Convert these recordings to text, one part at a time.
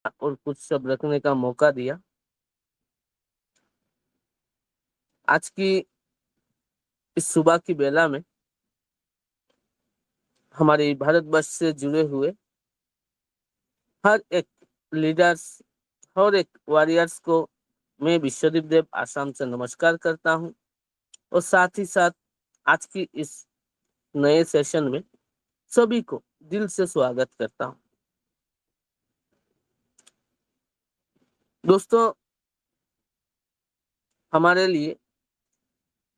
और कुछ शब्द रखने का मौका दिया। आज की इस सुबह की बेला में हमारे भारतवर्ष से जुड़े हुए हर एक लीडर्स, हर एक वॉरियर्स को मैं विश्वदीप देव आसाम से नमस्कार करता हूं। और साथ ही साथ आज की इस नए सेशन में सभी को दिल से स्वागत करता हूं। दोस्तों, हमारे लिए,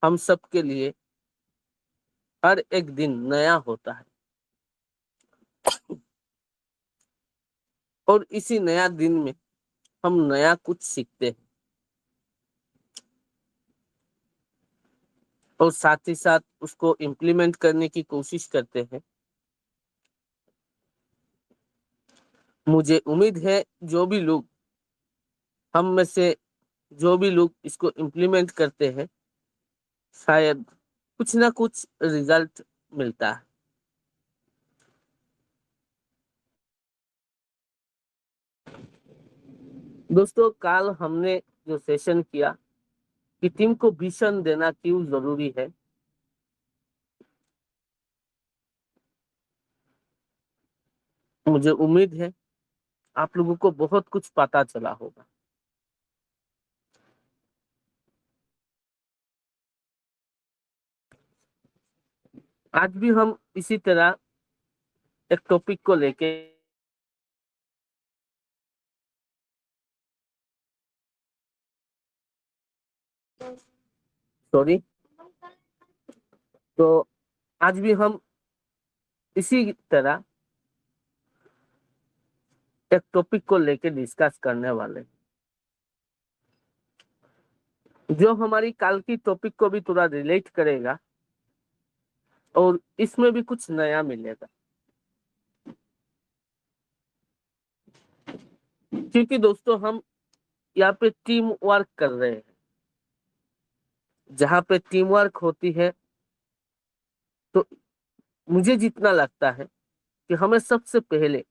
हम सब के लिए हर एक दिन नया होता है और इसी नया दिन में हम नया कुछ सीखते हैं और साथ ही साथ उसको इम्प्लीमेंट करने की कोशिश करते हैं। मुझे उम्मीद है जो भी लोग, हम में से जो भी लोग इसको इम्प्लीमेंट करते हैं, शायद कुछ ना कुछ रिजल्ट मिलता है। दोस्तों, कल हमने जो सेशन किया कि टीम को विजन देना क्यों जरूरी है, मुझे उम्मीद है आप लोगों को बहुत कुछ पता चला होगा। आज भी हम इसी तरह एक टॉपिक को लेके, सॉरी, तो आज भी हम इसी तरह एक टॉपिक को लेके डिस्कस करने वाले हैं, जो हमारी कल की टॉपिक को भी थोड़ा रिलेट करेगा और इसमें भी कुछ नया मिलेगा। क्योंकि दोस्तों, हम यहाँ पे टीम वर्क कर रहे हैं। जहाँ पे टीम वर्क होती है, तो मुझे जितना लगता है कि हमें सबसे पहले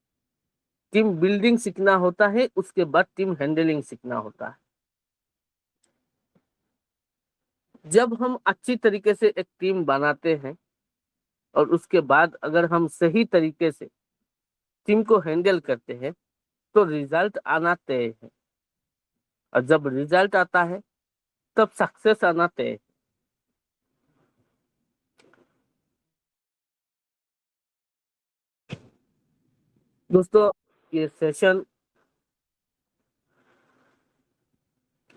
टीम बिल्डिंग सीखना होता है, उसके बाद टीम हैंडलिंग सीखना होता है। जब हम अच्छी तरीके से एक टीम बनाते हैं और उसके बाद अगर हम सही तरीके से टीम को हैंडल करते हैं, तो रिजल्ट आना तय है। और जब रिजल्ट आता है, तब सक्सेस आना तय है। दोस्तों, ये सेशन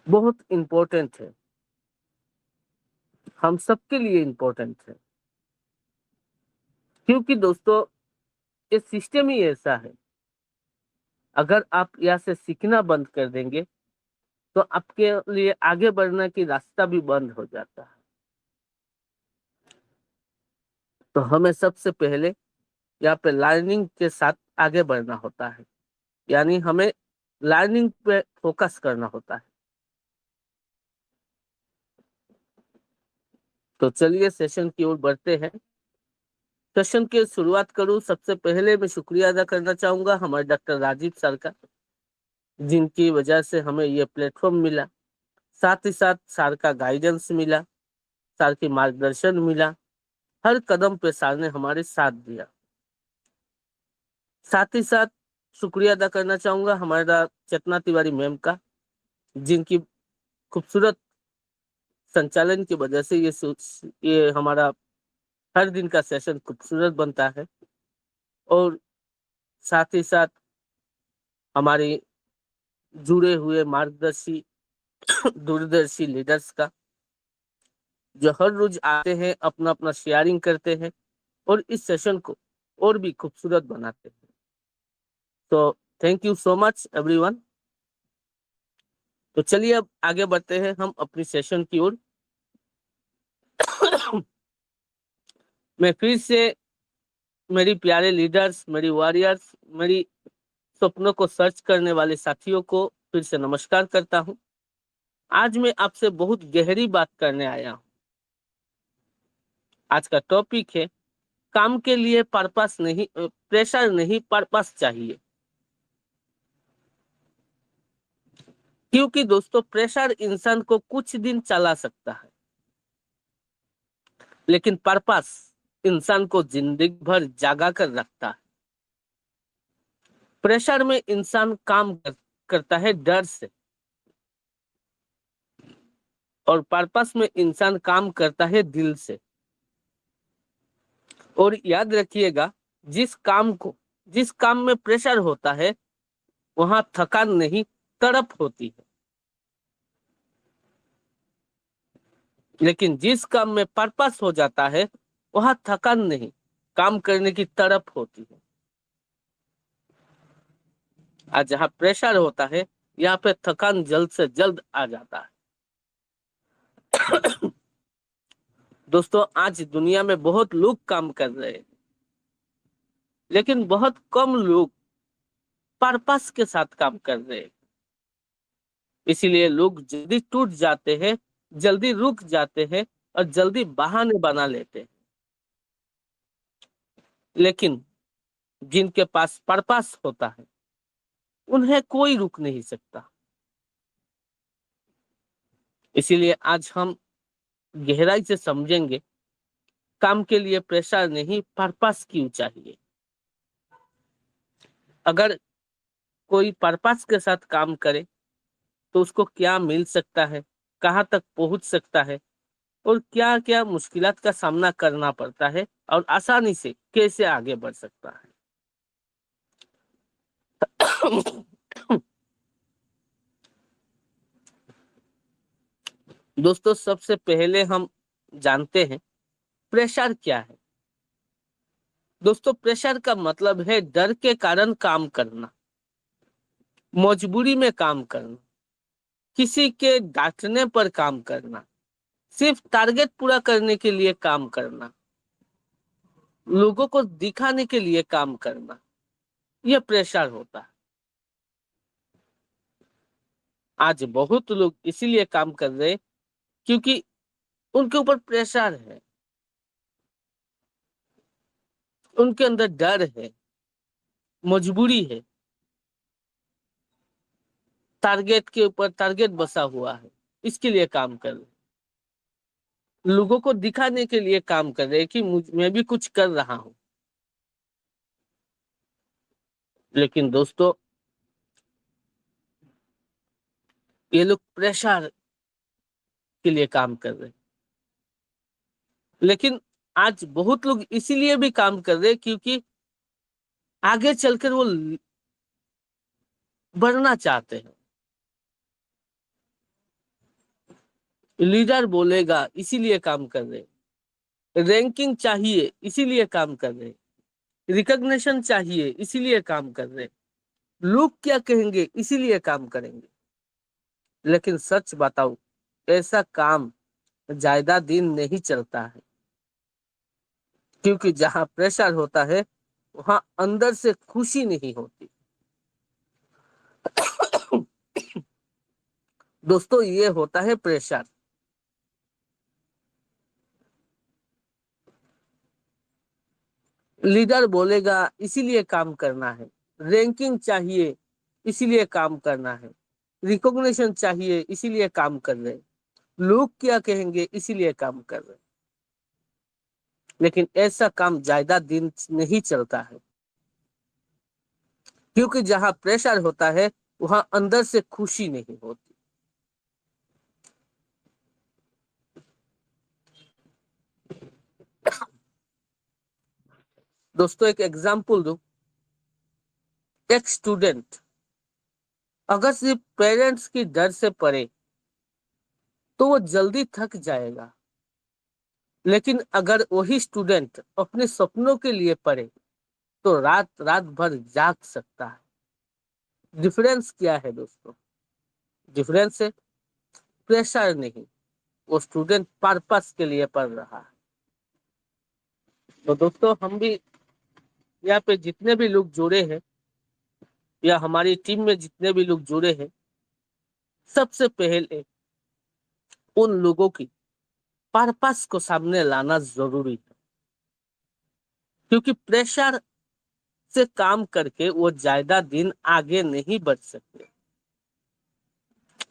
बहुत इम्पोर्टेंट है, हम सबके लिए इम्पोर्टेंट है। क्योंकि दोस्तों, ये सिस्टम ही ऐसा है, अगर आप यहाँ से सीखना बंद कर देंगे, तो आपके लिए आगे बढ़ने की रास्ता भी बंद हो जाता है। तो हमें सबसे पहले यहाँ पे लर्निंग के साथ आगे बढ़ना होता है, यानी हमें लर्निंग पे फोकस करना होता है। तो चलिए सेशन की ओर बढ़ते हैं। सेशन की शुरुआत करूं, सबसे पहले मैं शुक्रिया अदा करना चाहूंगा हमारे डॉक्टर राजीव सर का, जिनकी वजह से हमें ये प्लेटफॉर्म मिला। साथ ही साथ सर का गाइडेंस मिला, सर की मार्गदर्शन मिला, हर कदम पे सर ने हमारे साथ दिया। साथ ही साथ शुक्रिया अदा करना चाहूंगा हमारा चेतना तिवारी मैम का, जिनकी खूबसूरत संचालन की वजह से ये हमारा हर दिन का सेशन खूबसूरत बनता है। और साथ ही साथ हमारे जुड़े हुए मार्गदर्शी दूरदर्शी लीडर्स का, जो हर रोज आते हैं, अपना अपना शेयरिंग करते हैं और इस सेशन को और भी खूबसूरत बनाते हैं। तो thank you so much everyone. तो चलिए अब आगे बढ़ते हैं हम अपनी सेशन की ओर। मैं फिर से मेरी प्यारे लीडर्स, मेरी वॉरियर्स, मेरी सपनों को सर्च करने वाले साथियों को फिर से नमस्कार करता हूं। आज मैं आपसे बहुत गहरी बात करने आया हूं। आज का टॉपिक है, काम के लिए पर्पस नहीं, प्रेशर नहीं, पर्पस चाहिए। क्योंकि दोस्तों प्रेशर इंसान को कुछ दिन चला सकता है, लेकिन पर्पस इंसान को जिंदगी भर जागा कर रखता है। प्रेशर में इंसान करता है डर से, और पर्पस में इंसान काम करता है दिल से। और याद रखिएगा, जिस काम में प्रेशर होता है वहां थकान नहीं, तड़प होती है। लेकिन जिस काम में पर्पस हो जाता है वहां थकान नहीं, काम करने की तड़प होती है। आज जहाँ प्रेशर होता है यहाँ पे थकान जल्द से जल्द आ जाता है। दोस्तों आज दुनिया में बहुत लोग काम कर रहे हैं, लेकिन बहुत कम लोग पर्पस के साथ काम कर रहे हैं। इसीलिए लोग जल्दी टूट जाते हैं, जल्दी रुक जाते हैं और जल्दी बहाने बना लेते हैं। लेकिन जिनके पास पर्पस होता है उन्हें कोई रुक नहीं सकता। इसीलिए आज हम गहराई से समझेंगे, काम के लिए प्रेशर नहीं, पर्पस क्यों चाहिए। अगर कोई पर्पस के साथ काम करे तो उसको क्या मिल सकता है, कहाँ तक पहुंच सकता है, और क्या क्या मुश्किलात का सामना करना पड़ता है, और आसानी से कैसे आगे बढ़ सकता है। दोस्तों सबसे पहले हम जानते हैं प्रेशर क्या है। दोस्तों प्रेशर का मतलब है डर के कारण काम करना, मजबूरी में काम करना, किसी के डांटने पर काम करना, सिर्फ टारगेट पूरा करने के लिए काम करना, लोगों को दिखाने के लिए काम करना, यह प्रेशर होता है। आज बहुत लोग इसीलिए काम कर रहे हैं क्योंकि उनके ऊपर प्रेशर है, उनके अंदर डर है, मजबूरी है, टारगेट के ऊपर टारगेट बसा हुआ है, इसके लिए काम कर रहे हैं। लोगों को दिखाने के लिए काम कर रहे हैं कि मैं भी कुछ कर रहा हूं। लेकिन दोस्तों ये लोग प्रेशर के लिए काम कर रहे हैं। लेकिन आज बहुत लोग इसीलिए भी काम कर रहे हैं क्योंकि आगे चलकर वो बढ़ना चाहते हैं। लीडर बोलेगा इसीलिए काम कर रहे हैं, रैंकिंग चाहिए इसीलिए काम कर रहे हैं, रिकॉग्निशन चाहिए इसीलिए काम कर रहे हैं, लोग क्या कहेंगे इसीलिए काम करेंगे। लेकिन सच बताऊं, ऐसा काम ज्यादा दिन नहीं चलता है, क्योंकि जहां प्रेशर होता है वहां अंदर से खुशी नहीं होती। दोस्तों ये होता है प्रेशर। लीडर बोलेगा इसीलिए काम करना है, रैंकिंग चाहिए इसीलिए काम करना है, रिकॉग्निशन चाहिए इसीलिए काम कर रहे हैं, लोग क्या कहेंगे इसीलिए काम कर रहे हैं। लेकिन ऐसा काम ज्यादा दिन नहीं चलता है, क्योंकि जहां प्रेशर होता है वहां अंदर से खुशी नहीं होती। दोस्तों एक एग्जांपल दूं, एक स्टूडेंट अगर सिर्फ पेरेंट्स की डर से पढ़े तो वो जल्दी थक जाएगा। लेकिन अगर वही स्टूडेंट अपने सपनों के लिए पढ़े तो रात रात भर जाग सकता है। डिफरेंस क्या है दोस्तों? डिफरेंस है प्रेशर नहीं, वो स्टूडेंट पर्पस के लिए पढ़ रहा है। तो दोस्तों हम भी यहाँ पे जितने भी लोग जुड़े हैं या हमारी टीम में जितने भी लोग जुड़े हैं, सबसे पहले उन लोगों की पर्पस को सामने लाना जरूरी है, क्योंकि प्रेशर से काम करके वो ज्यादा दिन आगे नहीं बढ़ सकते।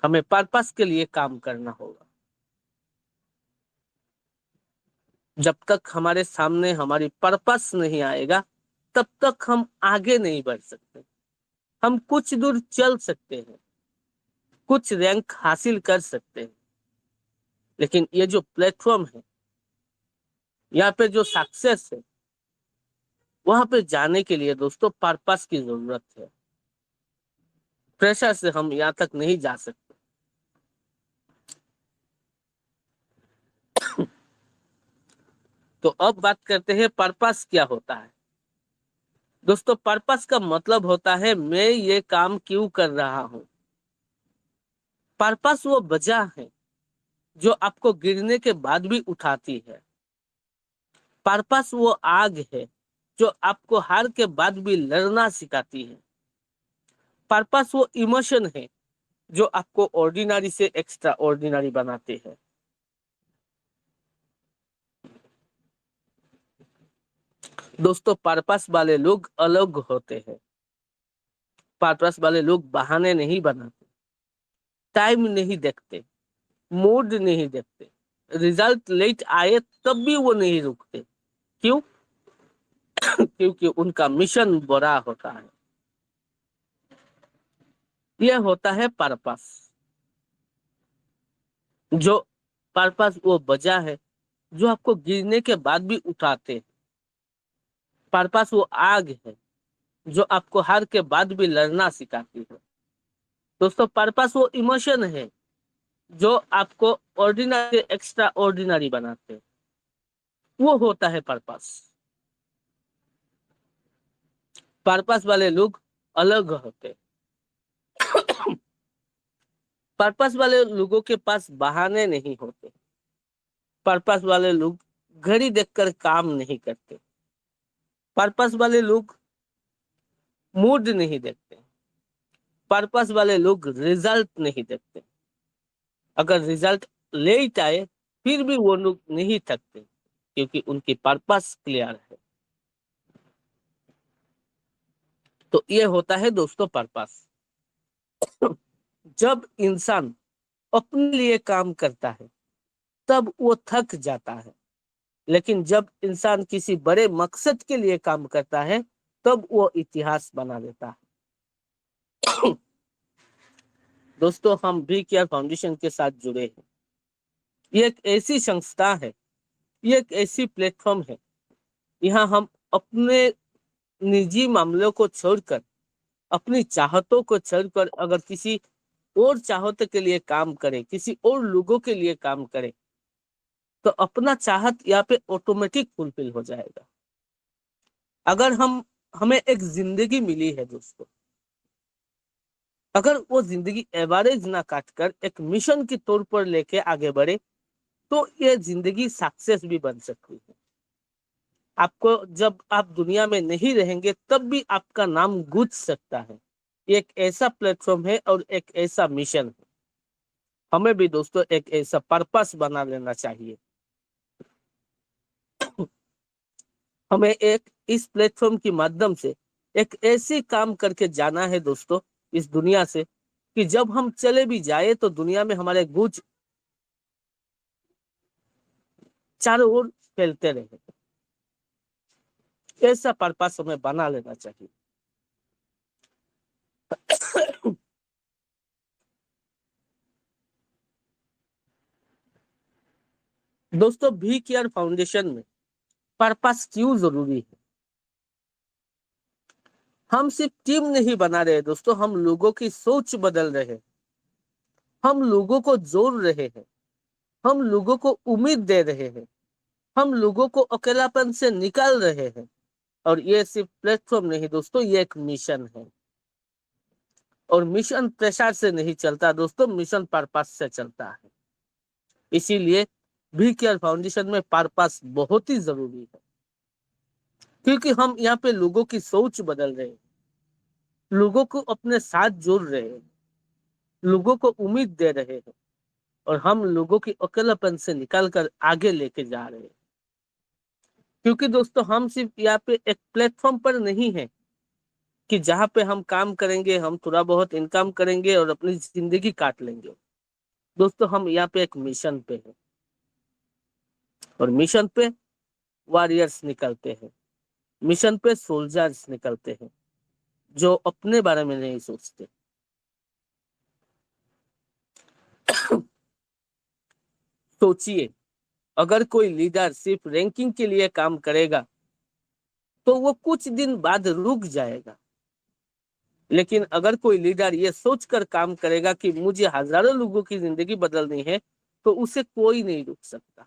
हमें पर्पस के लिए काम करना होगा। जब तक हमारे सामने हमारी पर्पस नहीं आएगा तब तक हम आगे नहीं बढ़ सकते। हम कुछ दूर चल सकते हैं, कुछ रैंक हासिल कर सकते हैं, लेकिन ये जो प्लेटफॉर्म है, यहाँ पे जो सक्सेस है, वहां पे जाने के लिए दोस्तों पर्पस की जरूरत है। प्रेशर से हम यहाँ तक नहीं जा सकते। तो अब बात करते हैं पर्पस क्या होता है। दोस्तों पर्पस का मतलब होता है मैं ये काम क्यों कर रहा हूं। पर्पस वो वजह है जो आपको गिरने के बाद भी उठाती है। पर्पस वो आग है जो आपको हार के बाद भी लड़ना सिखाती है। पर्पस वो इमोशन है जो आपको ऑर्डिनरी से एक्स्ट्रा ऑर्डिनरी बनाते हैं। दोस्तों पर्पस वाले लोग अलग होते हैं। पर्पस वाले लोग बहाने नहीं बनाते, टाइम नहीं देखते, मूड नहीं देखते, रिजल्ट लेट आए तब भी वो नहीं रुकते। क्यों? क्योंकि उनका मिशन बड़ा होता है। यह होता है पर्पस। जो पर्पस वो वजह है जो आपको गिरने के बाद भी उठाते हैं। पर्पस वो आग है जो आपको हार के बाद भी लड़ना सिखाती है। दोस्तों पर्पस वो इमोशन है जो आपको ऑर्डिनरी एक्स्ट्रा ऑर्डिनरी बनाते हैं। वो होता है पर्पस। पर्पस वाले लोग अलग होते हैं। पर्पस वाले लोगों के पास बहाने नहीं होते। पर्पस वाले लोग घड़ी देखकर काम नहीं करते। पर्पस वाले लोग मूड नहीं देखते। पर्पस वाले लोग रिजल्ट नहीं देखते। अगर रिजल्ट लेट आए फिर भी वो लोग नहीं थकते क्योंकि उनकी पर्पस क्लियर है। तो ये होता है दोस्तों पर्पस। जब इंसान अपने लिए काम करता है तब वो थक जाता है, लेकिन जब इंसान किसी बड़े मकसद के लिए काम करता है तब वो इतिहास बना देता है। दोस्तों हम भी केयर फाउंडेशन के साथ जुड़े हैं। ये एक ऐसी संस्था है, ये एक ऐसी प्लेटफॉर्म है, यहाँ हम अपने निजी मामलों को छोड़कर, अपनी चाहतों को छोड़कर अगर किसी और चाहत के लिए काम करें, किसी और लोगों के लिए काम करें, तो अपना चाहत यहाँ पे ऑटोमेटिक फुलफिल हो जाएगा। अगर हमें एक जिंदगी मिली है दोस्तों, अगर वो जिंदगी एवरेज ना काटकर एक मिशन के तौर पर लेके आगे बढ़े तो ये जिंदगी सक्सेस भी बन सकती है। आपको जब आप दुनिया में नहीं रहेंगे तब भी आपका नाम गूंज सकता है। ये एक ऐसा प्लेटफॉर्म है और एक ऐसा मिशन है। हमें भी दोस्तों एक ऐसा पर्पस बना लेना चाहिए। हमें एक इस प्लेटफॉर्म के माध्यम से एक ऐसी काम करके जाना है दोस्तों इस दुनिया से कि जब हम चले भी जाए तो दुनिया में हमारे गूंज चारों ओर फैलते रहे। ऐसा पर्पस हमें बना लेना चाहिए। दोस्तों भी केयर फाउंडेशन में पर्पस क्यों जरूरी है? हम सिर्फ टीम नहीं बना रहे दोस्तों, हम लोगों की सोच बदल रहे हैं। हम लोगों को जोड़ रहे हैं। हम लोगों को उम्मीद दे रहे हैं। हम लोगों को अकेलापन से निकाल रहे हैं। और ये सिर्फ प्लेटफॉर्म नहीं दोस्तों, ये एक मिशन है। और मिशन प्रेशर से नहीं चलता दोस्तों, मिशन पर्पस से चलता है। इसीलिए भी केयर फाउंडेशन में पर्पस बहुत ही जरूरी है, क्योंकि हम यहाँ पे लोगों की सोच बदल रहे हैं, लोगों को अपने साथ जोड़ रहे हैं, लोगों को उम्मीद दे रहे हैं और हम लोगों की अकेलापन से निकाल कर आगे लेके जा रहे हैं। क्योंकि दोस्तों हम सिर्फ यहाँ पे एक प्लेटफॉर्म पर नहीं है, कि जहाँ पे हम काम करेंगे, हम थोड़ा बहुत इनकम करेंगे और अपनी जिंदगी काट लेंगे। दोस्तों, हम यहाँ पे एक मिशन पे हैं और मिशन पे वॉरियर्स निकलते हैं, मिशन पे सोल्जर्स निकलते हैं जो अपने बारे में नहीं सोचते। सोचिए, अगर कोई लीडर सिर्फ रैंकिंग के लिए काम करेगा तो वो कुछ दिन बाद रुक जाएगा। लेकिन अगर कोई लीडर ये सोचकर काम करेगा कि मुझे हजारों लोगों की जिंदगी बदलनी है, तो उसे कोई नहीं रोक सकता।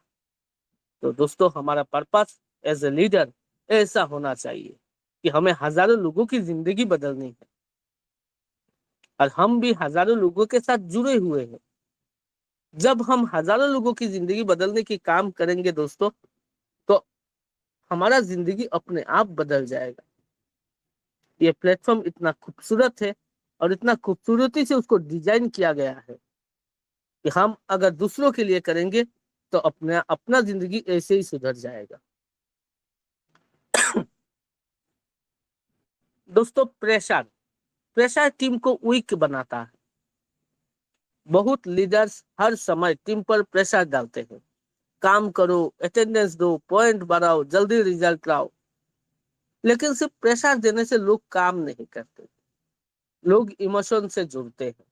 तो दोस्तों, हमारा पर्पस एज ए लीडर ऐसा होना चाहिए कि हमें हजारों लोगों की जिंदगी बदलनी है और हम भी हजारों लोगों के साथ जुड़े हुए हैं। जब हम हजारों लोगों की जिंदगी बदलने की काम करेंगे दोस्तों, तो हमारा जिंदगी अपने आप बदल जाएगा। ये प्लेटफॉर्म इतना खूबसूरत है और इतना खूबसूरती से उसको डिजाइन किया गया है कि हम अगर दूसरों के लिए करेंगे तो अपना अपना जिंदगी ऐसे ही सुधर जाएगा। दोस्तों, प्रेशर प्रेशर टीम को वीक बनाता है। बहुत लीडर्स हर समय टीम पर प्रेशर डालते हैं, काम करो, अटेंडेंस दो, पॉइंट बढ़ाओ, जल्दी रिजल्ट लाओ। लेकिन सिर्फ प्रेशर देने से लोग काम नहीं करते, लोग इमोशन से जुड़ते हैं।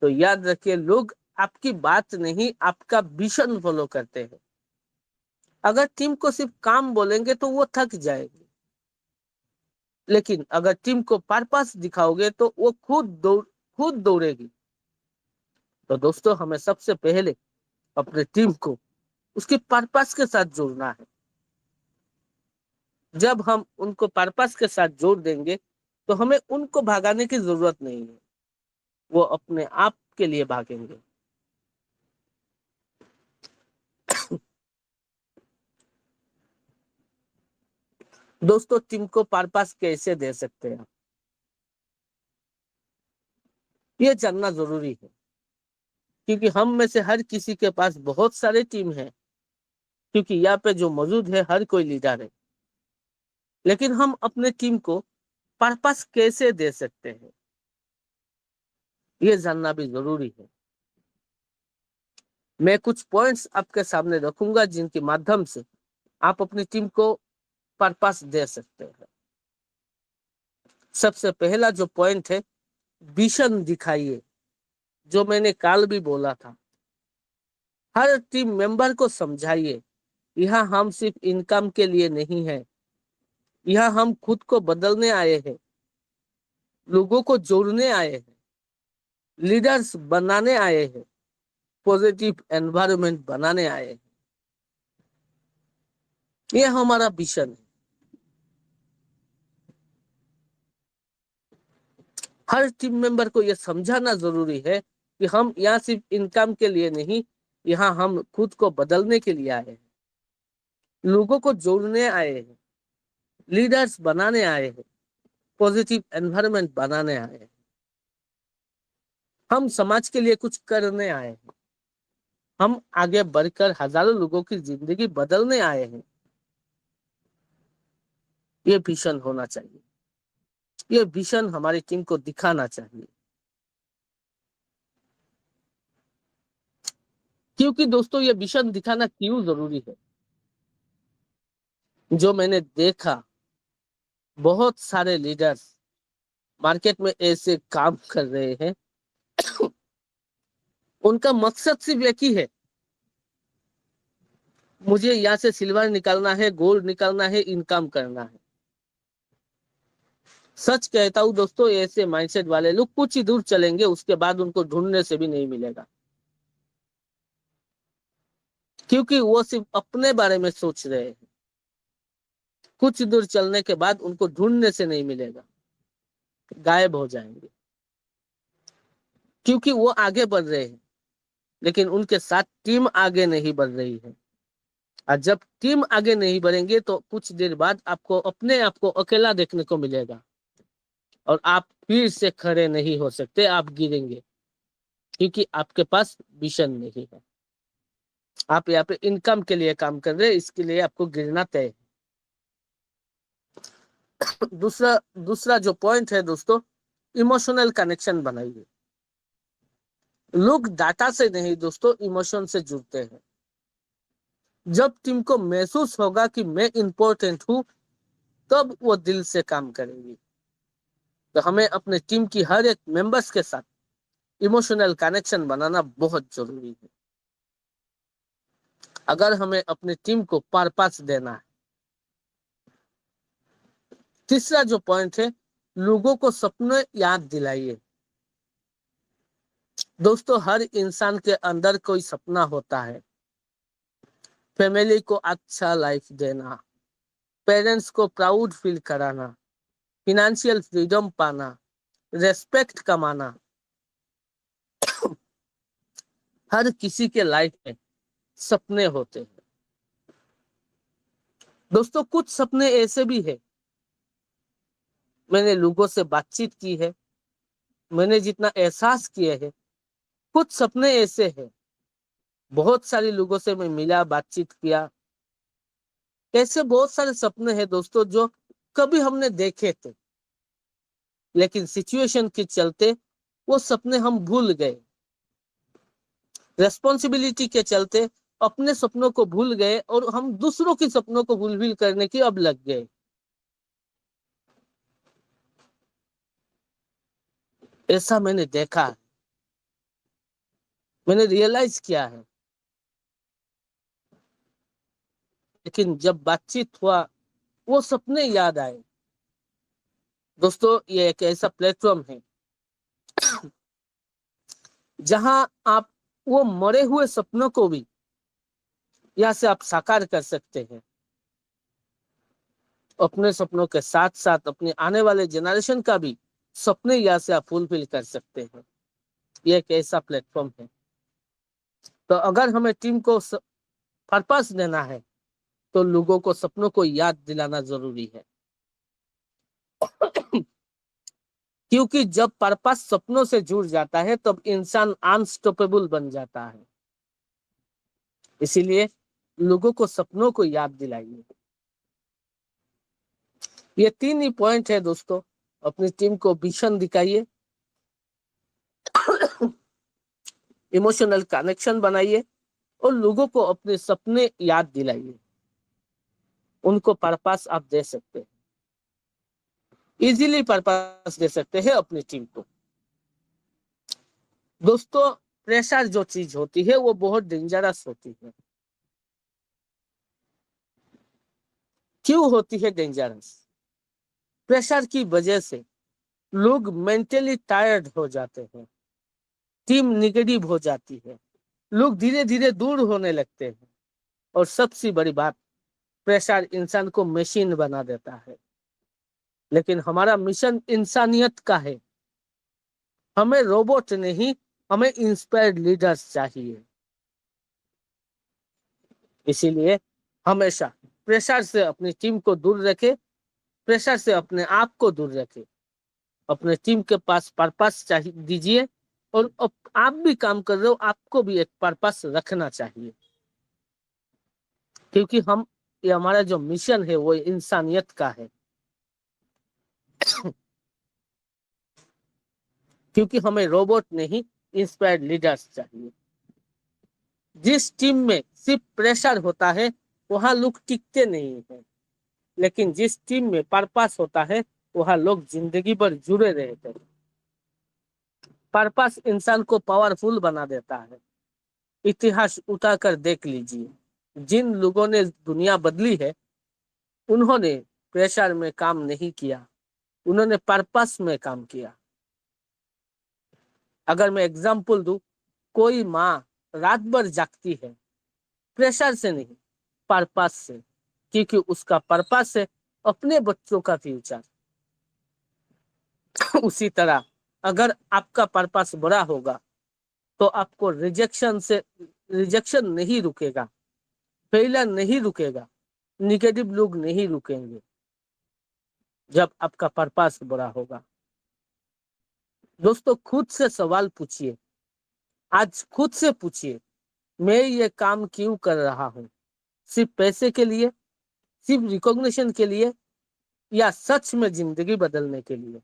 तो याद रखिए, लोग आपकी बात नहीं, आपका विजन फॉलो करते हैं। अगर टीम को सिर्फ काम बोलेंगे तो वो थक जाएगी, लेकिन अगर टीम को पर्पस दिखाओगे तो वो खुद दौड़ेगी। तो दोस्तों, हमें सबसे पहले अपने टीम को उसके पर्पस के साथ जोड़ना है। जब हम उनको पर्पस के साथ जोड़ देंगे तो हमें उनको भगाने की जरूरत नहीं है, वो अपने आप के लिए भागेंगे। दोस्तों, टीम को पर्पस कैसे दे सकते हैं, ये जानना जरूरी है। क्योंकि हम में से हर किसी के पास बहुत सारे टीम हैं, क्योंकि यहाँ पे जो मौजूद है हर कोई लीडर है। लेकिन हम अपने टीम को पर्पस कैसे दे सकते हैं, ये जानना भी जरूरी है। मैं कुछ पॉइंट्स आपके सामने रखूंगा जिनके माध्यम से आप अपनी टीम को पर्पस दे सकते हैं। सबसे पहला जो पॉइंट है, विजन दिखाइए। जो मैंने कल भी बोला था, हर टीम मेंबर को समझाइए, यहाँ हम सिर्फ इनकम के लिए नहीं है, यहाँ हम खुद को बदलने आए हैं, लोगों को जोड़ने आए हैं, लीडर्स बनाने आए हैं, पॉजिटिव एनवायरनमेंट बनाने आए हैं। ये हमारा विजन है। हर टीम मेंबर को यह समझाना जरूरी है कि हम यहाँ सिर्फ इनकम के लिए नहीं, यहाँ हम खुद को बदलने के लिए आए हैं, लोगों को जोड़ने आए हैं, लीडर्स बनाने आए हैं, पॉजिटिव एनवायरनमेंट बनाने आए हैं, हम समाज के लिए कुछ करने आए हैं, हम आगे बढ़कर हजारों लोगों की जिंदगी बदलने आए हैं। ये विजन होना चाहिए, ये विजन हमारी टीम को दिखाना चाहिए। क्योंकि दोस्तों, ये विजन दिखाना क्यों जरूरी है? जो मैंने देखा, बहुत सारे लीडर्स मार्केट में ऐसे काम कर रहे हैं, उनका मकसद सिर्फ एक ही है, मुझे यहाँ से सिल्वर निकालना है, गोल्ड निकालना है, इनकम करना है। सच कहता हूँ दोस्तों, ऐसे माइंडसेट वाले लोग कुछ ही दूर चलेंगे, उसके बाद उनको ढूंढने से भी नहीं मिलेगा। क्योंकि वो सिर्फ अपने बारे में सोच रहे हैं। कुछ दूर चलने के बाद उनको ढूंढने से नहीं मिलेगा, गायब हो जाएंगे। क्योंकि वो आगे बढ़ रहे हैं, लेकिन उनके साथ टीम आगे नहीं बढ़ रही है। और जब टीम आगे नहीं बढ़ेंगे तो कुछ देर बाद आपको अपने आप को अकेला देखने को मिलेगा और आप फिर से खड़े नहीं हो सकते, आप गिरेंगे। क्योंकि आपके पास विजन नहीं है। आप यहाँ पे इनकम के लिए काम कर रहे हैं, इसके लिए आपको गिरना तय है। दूसरा दूसरा जो पॉइंट है दोस्तों, इमोशनल कनेक्शन बनाइए। लोग डाटा से नहीं दोस्तों, इमोशन से जुड़ते हैं। जब टीम को महसूस होगा कि मैं इंपॉर्टेंट हूं, तब वो दिल से काम करेगी। तो हमें अपने टीम की हर एक मेंबर्स के साथ इमोशनल कनेक्शन बनाना बहुत जरूरी है। अगर हमें अपनी टीम को पर्पस देना है। तीसरा जो पॉइंट है, लोगों को सपने याद दिलाइए। दोस्तों, हर इंसान के अंदर कोई सपना होता है। फैमिली को अच्छा लाइफ देना, पेरेंट्स को प्राउड फील कराना, फिनेंशियल फ्रीडम पाना, रेस्पेक्ट कमाना। हर किसी के लाइफ में सपने होते हैं दोस्तों। कुछ सपने ऐसे भी है, मैंने लोगों से बातचीत की है, मैंने जितना एहसास किया है, कुछ सपने ऐसे हैं, बहुत सारे लोगों से मैं मिला, बातचीत किया। ऐसे बहुत सारे सपने हैं दोस्तों जो कभी हमने देखे थे, लेकिन सिचुएशन के चलते वो सपने हम भूल गए। रेस्पॉन्सिबिलिटी के चलते अपने सपनों को भूल गए और हम दूसरों के सपनों को फुलफिल करने की अब लग गए। ऐसा मैंने देखा है, मैंने रियलाइज किया है। लेकिन जब बातचीत हुआ, वो सपने याद आए। दोस्तों, ये एक ऐसा प्लेटफॉर्म है जहां आप वो मरे हुए सपनों को भी यहाँ से आप साकार कर सकते हैं। अपने सपनों के साथ साथ अपने आने वाले जनरेशन का भी सपने यहाँ से आप फुलफिल कर सकते हैं। ये एक ऐसा प्लेटफॉर्म है। तो अगर हमें टीम को पर्पस देना है, तो लोगों को सपनों को याद दिलाना जरूरी है। क्योंकि जब पर्पस सपनों से जुड़ जाता है, तब इंसान अनस्टॉपेबल बन जाता है। इसीलिए लोगों को सपनों को याद दिलाइए। ये तीन ही पॉइंट है दोस्तों। अपनी टीम को विजन दिखाइए, इमोशनल कनेक्शन बनाइए और लोगों को अपने सपने याद दिलाइए। उनको पर्पस आप दे सकते हैं, इजीली पर्पस दे सकते हैं अपनी टीम को। दोस्तों, प्रेशर जो चीज होती है वो बहुत डेंजरस होती है। क्यों होती है डेंजरस? प्रेशर की वजह से लोग मेंटली टायर्ड हो जाते हैं, टीम निगेटिव हो जाती है, लोग धीरे धीरे दूर होने लगते हैं। और सबसे बड़ी बात, प्रेशर इंसान को मशीन बना देता है। लेकिन हमारा मिशन इंसानियत का है। हमें रोबोट नहीं, हमें इंस्पायर्ड लीडर्स चाहिए। इसीलिए हमेशा प्रेशर से अपनी टीम को दूर रखे, प्रेशर से अपने आप को दूर रखे। अपने टीम के पास पर्पस चाहिए दीजिए, और आप भी काम कर रहे हो, आपको भी एक पर्पस रखना चाहिए। क्योंकि हम ये हमारा जो मिशन है वो इंसानियत का है। क्योंकि हमें रोबोट नहीं, इंस्पायर्ड लीडर्स चाहिए। जिस टीम में सिर्फ प्रेशर होता है, वहां लोग टिकते नहीं है। लेकिन जिस टीम में पर्पस होता है, वहां लोग जिंदगी भर जुड़े रहते हैं। पर्पस इंसान को पावरफुल बना देता है। इतिहास उठाकर देख लीजिए, जिन लोगों ने दुनिया बदली है, उन्होंने प्रेशर में काम नहीं किया, उन्होंने पर्पस में काम किया। अगर मैं एग्जांपल दूं, कोई माँ रात भर जागती है, प्रेशर से नहीं, पर्पस से। क्योंकि उसका पर्पस है अपने बच्चों का फ्यूचर। उसी तरह अगर आपका पर्पस बड़ा होगा, तो आपको रिजेक्शन नहीं रुकेगा, फेलियर नहीं रुकेगा, निगेटिव लोग नहीं रुकेंगे। जब आपका पर्पस बड़ा होगा। दोस्तों, खुद से सवाल पूछिए। आज खुद से पूछिए, मैं ये काम क्यों कर रहा हूँ? सिर्फ पैसे के लिए? सिर्फ रिकॉग्निशन के लिए? या सच में जिंदगी बदलने के लिए?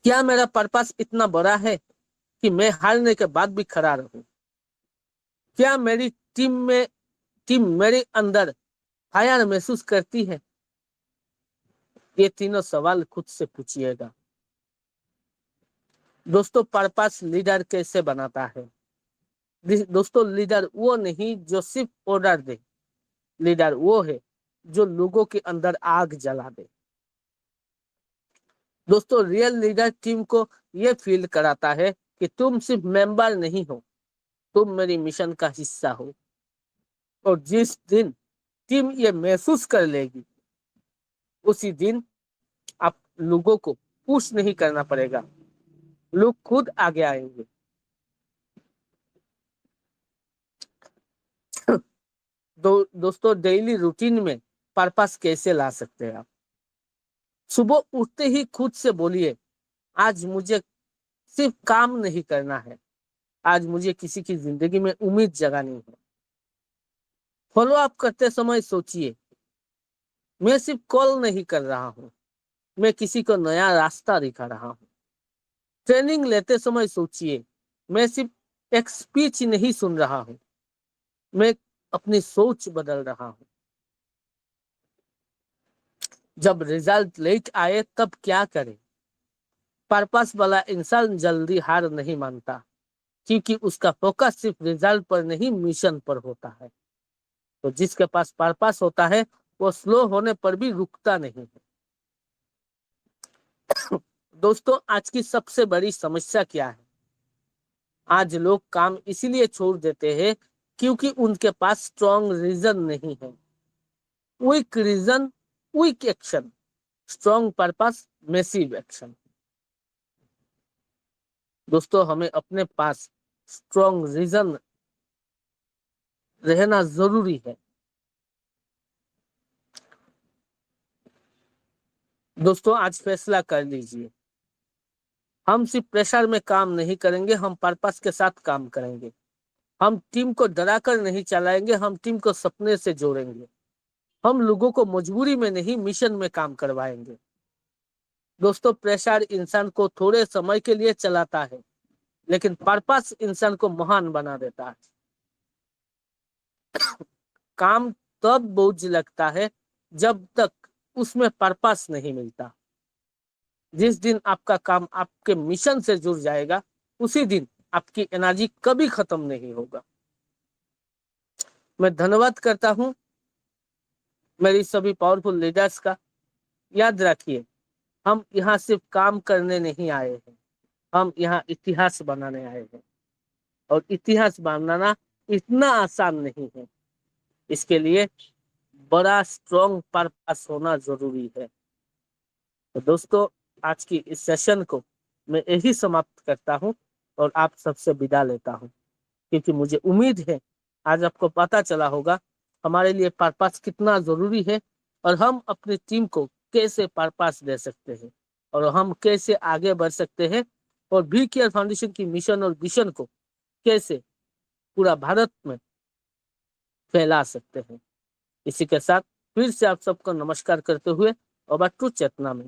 क्या मेरा पर्पस इतना बड़ा है कि मैं हारने के बाद भी खड़ा रहूं? क्या मेरी टीम मेरे अंदर फायर महसूस करती है? ये तीनों सवाल खुद से पूछिएगा। दोस्तों, पर्पस लीडर कैसे बनाता है? दोस्तों, लीडर वो नहीं जो सिर्फ ऑर्डर दे। लीडर वो है जो लोगों के अंदर आग जला दे। दोस्तों, रियल लीडर टीम को ये फील कराता है कि तुम सिर्फ मेंबर नहीं हो, तुम मेरी मिशन का हिस्सा हो। और जिस दिन टीम ये महसूस कर लेगी, उसी दिन आप लोगों को पुश नहीं करना पड़ेगा, लोग खुद आगे आएंगे। दोस्तों, डेली रूटीन में पर्पस कैसे ला सकते हैं आप? सुबह उठते ही खुद से बोलिए, आज मुझे सिर्फ काम नहीं करना है, आज मुझे किसी की जिंदगी में उम्मीद जगानी है। फॉलो अप करते समय सोचिए, मैं सिर्फ कॉल नहीं कर रहा हूँ, मैं किसी को नया रास्ता दिखा रहा हूँ। ट्रेनिंग लेते समय सोचिए, मैं सिर्फ एक स्पीच नहीं सुन रहा हूँ, मैं अपनी सोच बदल रहा हूँ। जब रिजल्ट लेट आए तब क्या करें? पर्पस वाला इंसान जल्दी हार नहीं मानता, क्योंकि उसका फोकस सिर्फ रिजल्ट पर नहीं, मिशन पर होता है। तो जिसके पास पर्पस होता है, वो स्लो होने पर भी रुकता नहीं है। दोस्तों, आज की सबसे बड़ी समस्या क्या है? आज लोग काम इसीलिए छोड़ देते हैं क्योंकि उनके पास स्ट्रॉन्ग रीजन नहीं है। Weak reason, weak action, strong purpose, massive action. दोस्तों, हमें अपने पास स्ट्रॉन्ग रीजन रहना जरूरी है। दोस्तों, आज फैसला कर लीजिए, हम सिर्फ प्रेशर में काम नहीं करेंगे, हम पर्पस के साथ काम करेंगे। हम टीम को डराकर नहीं चलाएंगे, हम टीम को सपने से जोड़ेंगे। हम लोगों को मजबूरी में नहीं, मिशन में काम करवाएंगे। दोस्तों, प्रेशर इंसान को थोड़े समय के लिए चलाता है, लेकिन पर्पस इंसान को महान बना देता है। काम तब बोझ लगता है जब तक उसमें पर्पस नहीं मिलता। जिस दिन आपका काम आपके मिशन से जुड़ जाएगा, उसी दिन आपकी एनर्जी कभी खत्म नहीं होगा। मैं धन्यवाद करता हूं मेरी सभी पावरफुल लीडर्स का। याद रखिए, हम यहाँ सिर्फ काम करने नहीं आए हैं, हम यहाँ इतिहास बनाने आए हैं। और इतिहास बनाना इतना आसान नहीं है, इसके लिए बड़ा स्ट्रॉन्ग पर्पस होना जरूरी है। तो दोस्तों, आज की इस सेशन को मैं यही समाप्त करता हूँ और आप सबसे विदा लेता हूँ, क्योंकि मुझे उम्मीद है आज आपको पता चला होगा हमारे लिए पर्पस कितना जरूरी है, और हम अपनी टीम को कैसे पर्पस दे सकते हैं, और हम कैसे आगे बढ़ सकते हैं, और वी केयर फाउंडेशन की मिशन और विजन को कैसे पूरा भारत में फैला सकते हैं। इसी के साथ फिर से आप सबको नमस्कार करते हुए और बात चेतना में